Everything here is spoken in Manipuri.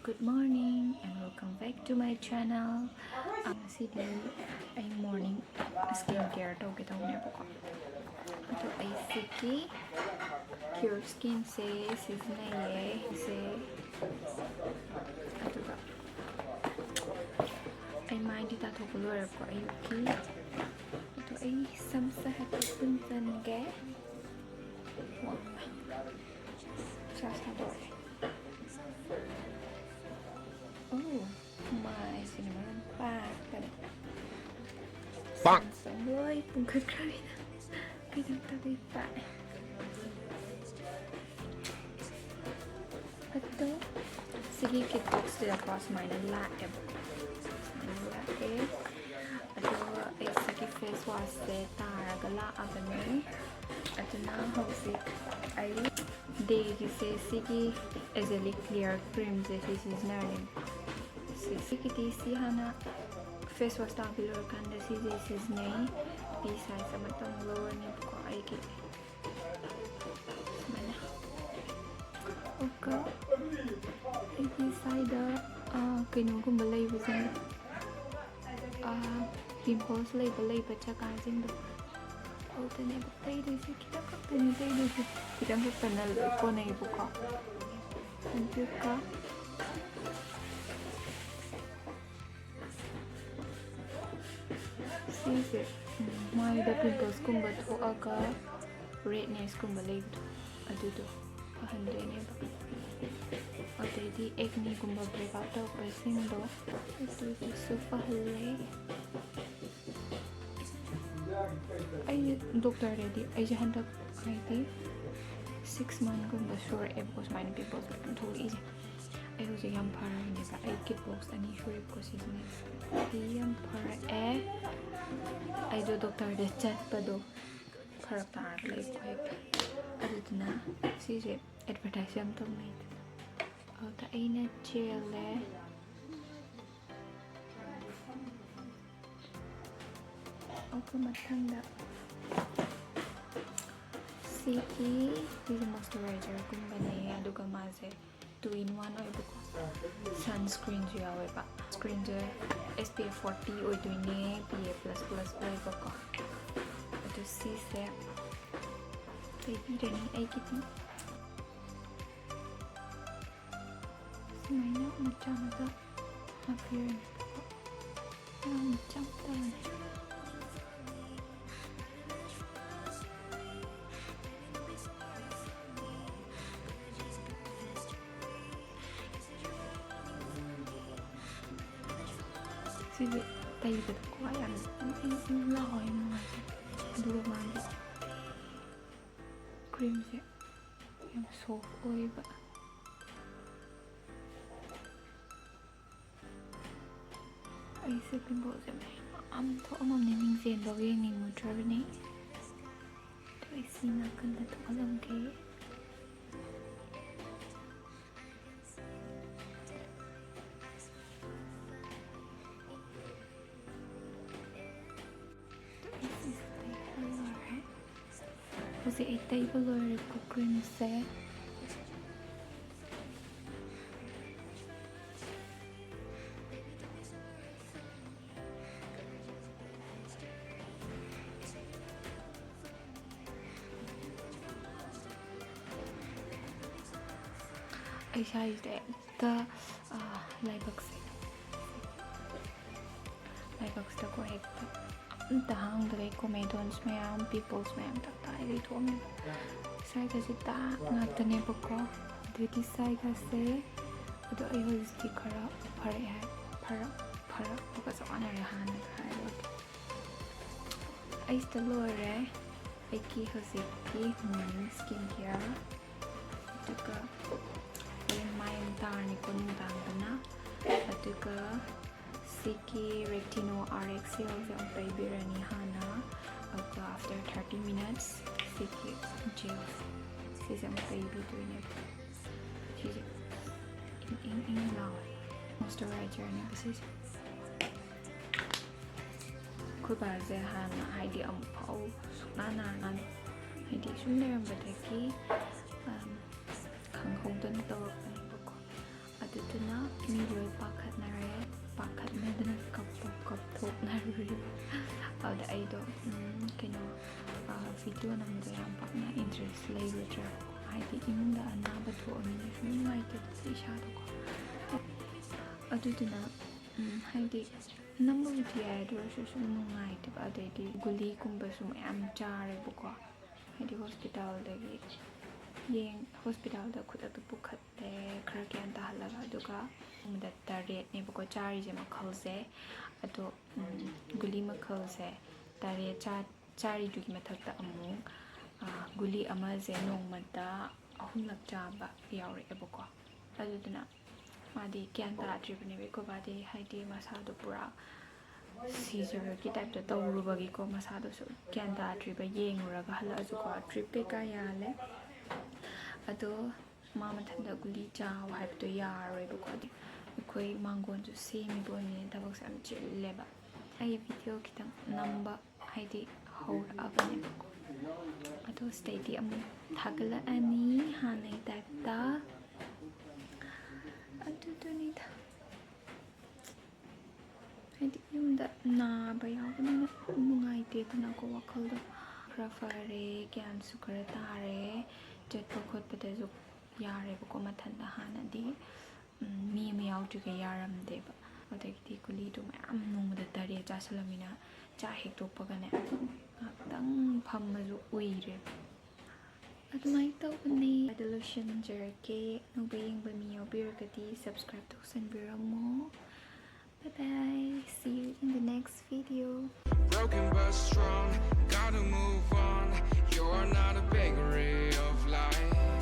Good morning and welcome back to my channel. Today I morning skincare tawge tawnebuko. Ado ai siki Cure Skin se sijinabiyu se aduga ai mai di ta thoku loire ko ayuki. Ado ai samsa happy puntan ge. Oh my cinnamon pack sống với cùng cực rồi cái thằng ta bị bại betul sedikit box tidak pas mainan laem ada sedikit face wash tara gala abane ada na hosik ai day se sigi ezeli clear cream je seasonal sikiti si hana face wash ta bilor kanda si this nei bisa sama tong lower ni ko ai ki mana oka iki side kinu kum balai busan pimples lay pa chaka jing do o tane batay de si kita ka tane tay de si kita ka panal ko nei bu ko thank ka sise mai da pimples kumba thoaga redness kumba leibdo adudo pahande ne ba adedi acne kumba breakout ta pressing do itu so pahle ai doctor ready ai jahanda ai 6 month kumba sure because my pimples are totally easy ai hoje yam para ne ba ai kit box ani sure ko season yam para ai do doctor de chat pa do farak tar lai ko aduna si je advertise yam to mai ta aina gel le aku mathangda siki this moisturizer kumbane aduga maze 2-in-1 oibo sunscreen ju yawe ba screen je SPF 40 oidoine PA++ oibo ko adu si se baby rani ai kiti maina macha mata appear macha ta sih tay bật quá ăn em lòi mà đưa mà đi cream gì em soft ôi vậy ấy sẽ bên bộ gì này âm thọ mà mình diện vào cái này một trò này tôi xin là cần là thọ lòng kế Kasi ay table ko cream set ay size ta Laybox ta ko hekta tahang dari comedians mayam peoples mayam tak tayo ito kami sai kasi ta ngatane bako diti sai kasi ado ay holis di khara para baka sa anay hanan hayo ay stalore ay ki hosi ki skincare ito ay mayam tar ni kunutang na ito ka Siki Rectino RX sales ang Birani Hana after 30 minutes Siki gel sisang baby doing it she's in now moisturizer niya kasi kuba ze hana haidi ang pao sunanan haidi sundar ang bataki kang hong dan to at ito na ꯂꯩꯔꯨꯔꯤꯕ ꯑꯗꯨꯗ ꯑꯩꯗꯣ ꯀꯩꯅꯣ ꯚꯤꯗꯤꯑꯣ ꯅꯝꯕꯗꯣ ꯌꯥꯝ ꯄꯥꯛꯅ ꯏꯟꯇꯔꯦꯁ ꯂꯩꯔꯨꯗ꯭ꯔꯦꯕꯀꯣ ꯍꯥꯏꯗꯤ ꯏꯃꯨꯡꯗ ꯑꯅꯥꯕ ꯊꯣꯛꯑꯃꯤꯅ ꯁꯨꯝ ꯅꯨꯡꯉꯥꯏꯇꯦꯗꯅ ꯏꯁꯥꯗꯣꯀꯣ ꯑꯗꯨꯗꯨꯅ ꯍꯥꯏꯗꯤ ꯅꯝꯕꯕꯨꯗꯤ ꯌꯥꯏ ꯑꯗꯨ ꯑꯣꯏꯔꯁꯨ ꯁꯨꯝ ꯅꯨꯡꯉꯥꯏꯇꯦꯕ ꯑꯗꯩꯗꯤ ꯒꯨꯂꯤꯒꯨꯝꯕꯁꯨ ꯃꯌꯥꯝ ꯆꯥꯔꯦꯕꯀꯣ ꯍꯥꯏꯗꯤ ꯍꯣꯁꯄꯤꯇꯥꯜꯗ ꯈꯨꯗꯛꯇ ꯄꯨꯈꯠꯂꯦ ꯈꯔ ꯒ꯭ꯌꯥꯟ ꯇꯥꯍꯜꯂꯒ ꯑꯗꯨꯒ ꯅꯣꯡꯃꯗ 8ꯅꯦꯕꯀꯣ ꯆꯥꯔꯤꯁꯦ ꯃꯈꯜꯁꯦ ꯑꯗꯣ ꯒꯨꯂꯤ ꯃꯈꯜꯁꯦ 8 ꯆꯥꯔꯤꯗꯨꯒꯤ ꯃꯊꯛꯇ ꯑꯃꯨꯛ ꯒꯨꯂꯤ ꯑꯃꯁꯦ ꯅꯣꯡꯃꯗ 3ꯂꯛ ꯆꯥꯕ ꯌꯥꯎꯔꯛꯑꯦꯕꯀꯣ ꯑꯗꯨꯗꯨꯅ ꯃꯥꯗꯤ ꯒ꯭ꯌꯥꯟ ꯇꯥꯗ꯭ꯔꯤꯕꯅꯦꯕ ꯑꯩꯈꯣꯏꯕꯥꯗꯤ ꯍꯥꯏꯗꯤ ꯃꯁꯥꯗꯣ ꯄꯨꯔꯥ ꯁꯤꯖꯔꯒꯤ ꯇꯥꯏꯞꯇ ꯇꯧꯔꯨꯕꯒꯤꯀꯣ ꯃꯁꯥꯗꯣꯁꯨ ꯒ꯭ꯌꯥꯟ ꯇꯥꯗ꯭ꯔꯤꯕ ꯌꯦꯡꯉꯨꯔꯒ ꯍꯜꯂꯛꯑꯁꯨꯀꯣ ꯇ꯭ꯔꯤꯞ ꯀꯩꯀꯥ ꯌꯥꯜꯂꯦ ꯑꯗꯣ ꯃꯥ ꯃꯊꯟꯇ ꯒꯨꯂꯤ ꯆꯥꯎ ꯍꯥꯏꯕꯗꯣ ꯌꯥꯔꯣꯏꯕꯀꯣ ꯑꯩꯈꯣꯏ ꯃꯥꯡꯒꯣꯟꯁꯨ ꯁꯦꯝꯃꯤꯕ ꯑꯣꯏꯅꯤꯅ ꯊꯕꯛꯁꯦ ꯌꯥꯝ ꯆꯤꯜꯂꯦꯕ ꯑꯩ ꯚꯤꯗꯤꯑꯣ ꯈꯤꯇꯪ ꯅꯝꯕ ꯍꯥꯏꯗꯤ ꯍꯧꯔꯛꯑꯕꯅꯦꯕꯀꯣ ꯑꯗꯣ ꯁꯤꯗꯩꯗꯤ ꯑꯃꯨꯛ ꯊꯥꯒꯠꯂꯛꯑꯅꯤ ꯍꯥꯟꯅꯩ ꯇꯥꯏꯞꯇ ꯑꯗꯨꯗꯨꯅꯤꯗ ꯍꯥꯏꯗꯤ ꯌꯨꯝꯗ ꯅꯥꯕ ꯌꯥꯎꯕꯅꯤꯅ ꯅꯨꯡꯉꯥꯏꯇꯦꯗꯅꯀꯣ ꯋꯥꯈꯜꯗꯣ ꯈꯔ ꯐꯔꯦ ꯒ꯭ꯌꯥꯟꯁꯨ ꯈꯔ ꯇꯥꯔꯦ ꯆꯠꯄ ꯈꯣꯠꯄꯗꯁꯨ ꯌꯥꯔꯦꯕꯀꯣ ꯃꯊꯟꯇ ꯍꯥꯟꯅꯗꯤ ꯃꯤ ꯑꯃ ꯌꯥꯎꯗ꯭ꯔꯤꯒꯩ ꯌꯥꯔꯝꯗꯦꯕ ꯑꯗꯒꯤꯗꯤ ꯒꯨꯂꯤꯗꯣ ꯃꯌꯥꯝ ꯅꯣꯡꯃꯗ 8 ꯆꯥꯁꯤꯜꯂꯝꯃꯤꯅ ꯆꯥꯛ ꯍꯦꯛꯇꯣꯛꯄꯒꯅꯦ ꯉꯥꯛꯇꯪ ꯐꯝꯃꯁꯨ ꯎꯏꯔꯦꯕ ꯑꯗꯨꯃꯥꯏꯅ ꯇꯧꯕꯅꯦ ꯑꯗꯨ ꯂꯣꯏꯁꯤꯟꯖꯔꯒꯦ ꯑꯅꯧꯕ ꯌꯦꯡꯕ ꯃꯤ ꯌꯥꯎꯕꯤꯔꯒꯗꯤ subscribe ꯇꯧꯁꯟꯕꯤꯔꯝꯃꯣ. Bye bye. See you in the next video. Broken but strong, gotta move on. You're not a bakery of life.